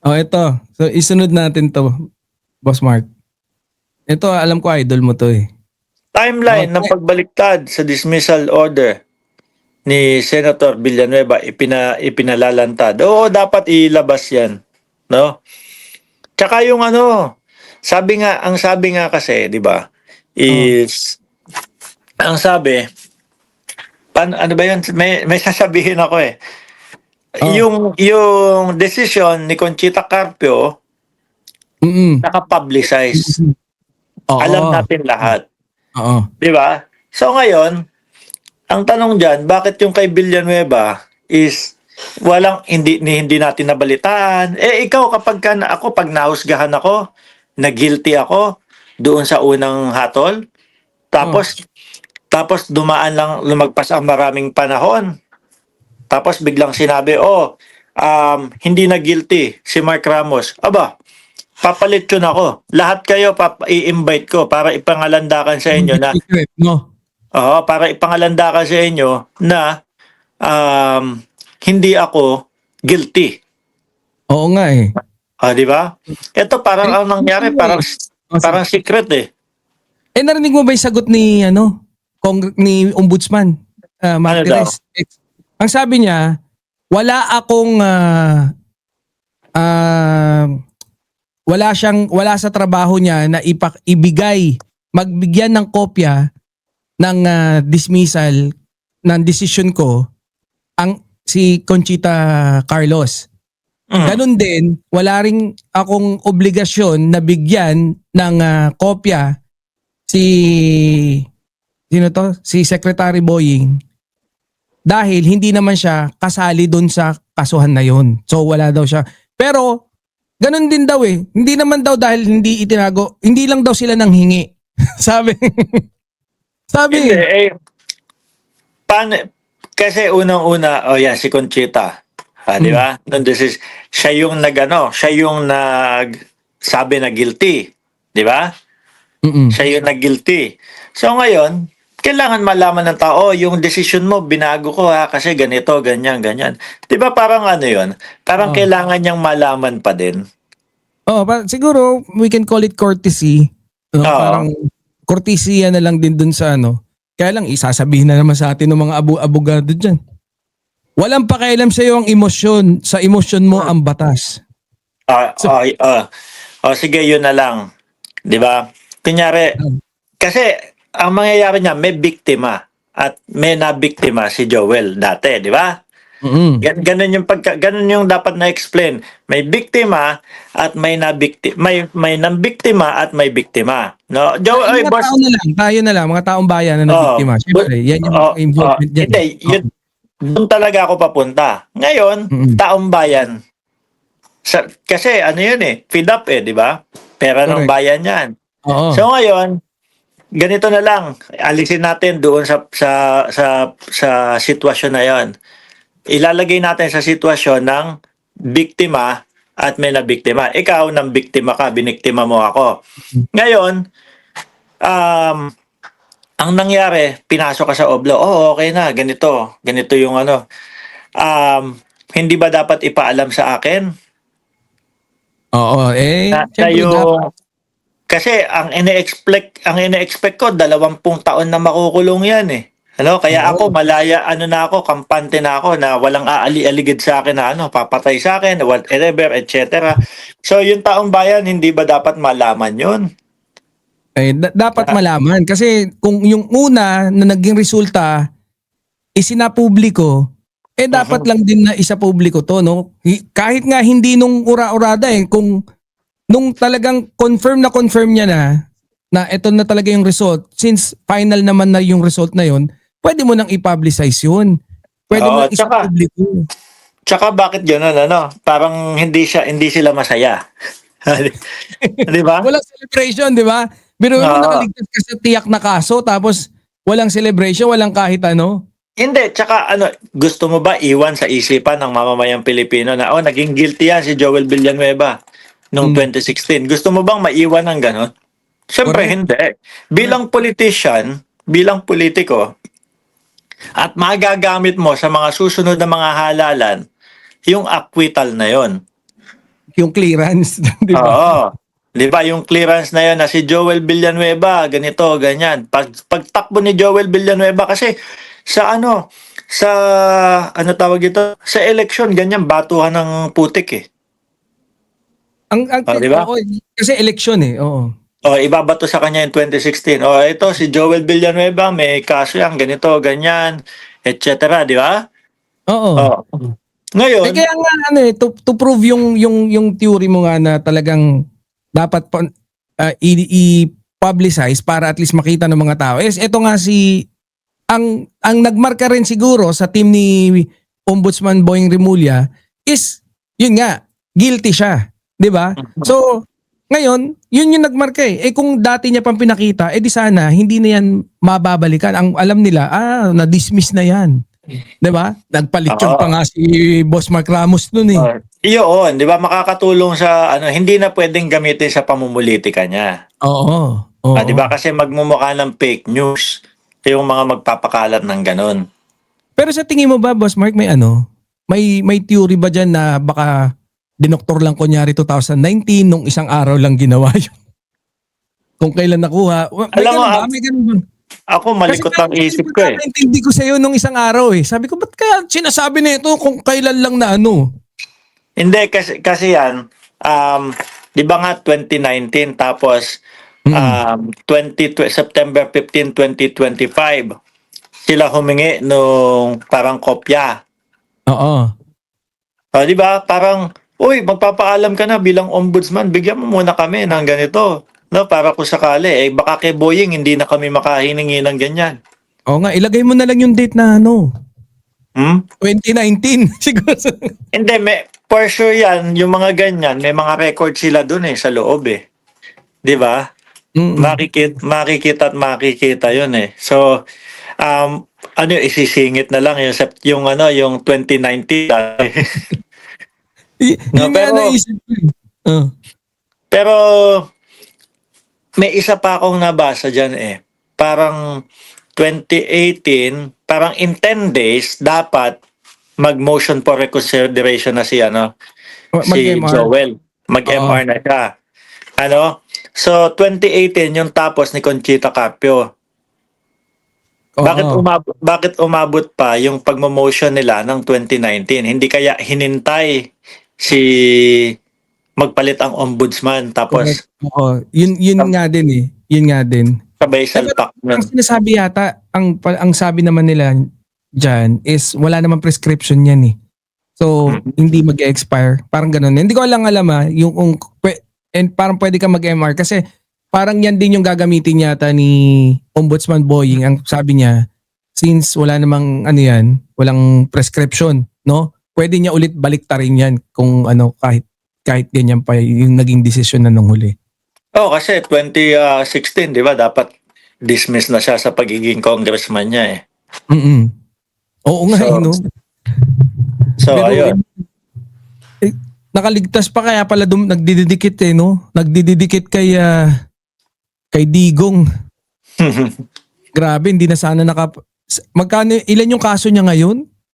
Oh, ito. So, isunod natin to, Boss Mark. Ito, alam ko idol mo to eh. Timeline ng pagbaliktad sa dismissal order ni Senator Villanueva ipinalalantad. Oo, dapat ilabas 'yan, no? Tsaka yung ano, ang sabi nga kasi, 'di ba? Is ang sabi, ano ba 'yun? May sasabihin ako eh. Oh. Yung decision ni Conchita Carpio Mm. naka-publicize. Alam Oo. natin lahat, Oo. 'di ba? So ngayon, ang tanong diyan, bakit yung kay Villanueva is hindi natin nabalitaan? Eh ikaw pag nahusgahan ako, na guilty ako doon sa unang hatol, Oh. tapos lumagpas ang maraming panahon. Tapos biglang sinabi, hindi na guilty si Mark Ramos. Aba, papalit yun ako. Lahat kayo i-invite ko para ipangalandakan sa inyo na Secret, no? para ipangalandakan sa inyo na hindi ako guilty. Oo nga eh. Di ba? Ito parang ang nangyari, parang secret eh. Eh, narinig mo ba yung sagot ni ni Ombudsman Martires? Ang sabi niya, wala akong wala sa trabaho niya na magbigyan ng kopya ng dismissal ng decision ko si Conchita Carlos. Ganun din, wala ring akong obligasyon na bigyan ng kopya si Secretary Boying dahil hindi naman siya kasali doon sa kasuhan na yon. So wala daw siya. Pero ganun din daw eh. Hindi naman daw dahil hindi itinago, hindi lang daw sila nanghingi. sabi. Hindi, kasi unang-una, si Conchita. Di ba? Siya yung sabi na guilty. Di ba? Siya yung nag-guilty. So ngayon, kailangan malaman ng tao, yung decision mo, binago ko kasi ganito, ganyan, ganyan. Di ba parang yun? Parang kailangan niyang malaman pa din. Siguro, we can call it courtesy. Parang courtesy na lang din dun sa Kaya lang, isasabihin na naman sa atin ng mga abogado dyan. Walang pakialam sa iyo ang emosyon. Sa emosyon mo ang batas. Sige, yun na lang. Di ba? Kunyari, kasi ang mangyayari niya, may biktima at may nabiktima si Joel dati, di ba? Ganun yung dapat na-explain. May biktima at may nambiktima at may biktima. No? Tayo na lang, mga taong bayan na nabiktima. Siyempre, yan yung involvement dyan. Doon talaga ako papunta. Ngayon, taong bayan. Kasi yun feed up di ba? Pera ng bayan yan. So ngayon, ganito na lang, alisin natin doon sa sitwasyon na yon. Ilalagay natin sa sitwasyon ng biktima at may nabiktima. Ikaw, nang biktima ka, biniktima mo ako. Ngayon, ang nangyari, pinasok ka sa oblo. Okay na, ganito yung hindi ba dapat ipaalam sa akin? Kasi ang ine-expect ko 20 taon na makukulong yan Kaya ako malaya kampante na ako na walang aali-aligid sa akin na papatay sa akin, whatever, etc. So yung taong bayan, hindi ba dapat malaman yun? Dapat malaman kasi kung yung una na naging resulta isinapubliko, dapat lang din na isapubliko to, no? Kahit nga hindi nung ura-urada kung nung talagang confirm niya na ito na talaga yung result, since final naman na yung result na yun, pwede mo nang i-publicize yun. Pwede mo nang isapubliko. Tsaka bakit gano'n, parang hindi sila masaya. Di ba? Walang celebration, di ba? Pero nakaligtas ka sa tiyak na kaso, tapos walang celebration, walang kahit ano. Hindi, tsaka gusto mo ba iwan sa isipan ng mamamayang Pilipino na naging guilty yan si Joel Villanueva noong 2016. Gusto mo bang maiwan ng gano'n? Siyempre hindi. Bilang politician, bilang politiko, at magagamit mo sa mga susunod na mga halalan, yung acquittal na yon. yung clearance, di ba? Oo. Di ba yung clearance na yun na si Joel Villanueva, ganito, ganyan. Pagtakbo ni Joel Villanueva kasi sa tawag ito? Sa election, ganyan, batuhan ng putik eh. Di ba? Oo, kasi election eh, oo. Ibabato sa kanya in 2016. Ito si Joel Villanueva, may kaso yan, ganito, ganyan, etc. Di ba? Oo. Ngayon, kaya nga to prove yung theory mo nga na talagang dapat i-publicize para at least makita ng mga tao. Ito nga ang nagmarka rin siguro sa team ni Ombudsman Boying Rimulya is yun nga, guilty siya, 'di ba? So ngayon, yun yung nagmarka eh. Kung dati niya pang pinakita, di sana hindi na yan mababalikan. Ang alam nila, na-dismiss na yan. 'Di ba? Nagpalityon pa nga si Boss Mark Ramos noon eh. Iyon, 'di ba, makakatulong sa hindi na pwedeng gamitin sa pamumulitika niya. Oo. 'Di ba, kasi magmumukha ng fake news yung mga magpapakalat ng ganun. Pero sa tingin mo ba, Boss Mark, may theory ba diyan na baka dinoktor lang kunyari 2019 nung isang araw lang ginawa yun? Kung kailan nakuha. Alam mo, May ganun ba? Ako malikot ang isip ko eh. Hindi ko sa iyo nung isang araw eh. Sabi ko, ba't kaya sinasabi nito kung kailan lang na Hindi, kasi yan, di ba nga 2019 tapos September 15, 2025, sila humingi nung parang kopya. Oo. Di ba? Parang, uy, magpapaalam ka na bilang ombudsman, bigyan mo muna kami ng ganito. No, para kung sakali, baka kay Boying hindi na kami makahiningi ng ganyan. Oo nga, ilagay mo na lang yung date na 2019 siguro. Hindi, for sure yan, yung mga ganyan, may mga record sila dun sa loob eh. Di ba? Makikita at makikita yun eh. So, isisingit na lang yung 2019. Yung nga naisip ko eh. Pero, may isa pa akong nabasa dyan eh. Parang 2018, parang in 10 days, dapat mag-motion for reconsideration na si Joel. Mag-MR na siya. So, 2018, yung tapos ni Conchita Carpio. Bakit umabot pa yung pag-motion nila ng 2019? Hindi kaya hinintay si magpalit ang ombudsman tapos yun nga din eh. Yun nga din. Sabay salpak. Ang sinasabi yata, ang sabi naman nila dyan is wala namang prescription yan eh. So, hindi mag-expire. Parang ganun. Hindi ko alam and parang pwede ka mag-MR kasi parang yan din yung gagamitin yata ni Ombudsman Boying. Ang sabi niya, since wala namang walang prescription, no? Pwede niya ulit baliktarin yan kung kahit ganyan pa yung naging desisyon na nung huli. Kasi 2016, di ba, dapat dismiss na siya sa pagiging congressman niya eh. Oo nga So, ayun. Nakaligtas pa kaya pala nagdidikit Nagdidikit kay Digong. Grabe, hindi na sana ilan yung kaso niya ngayon?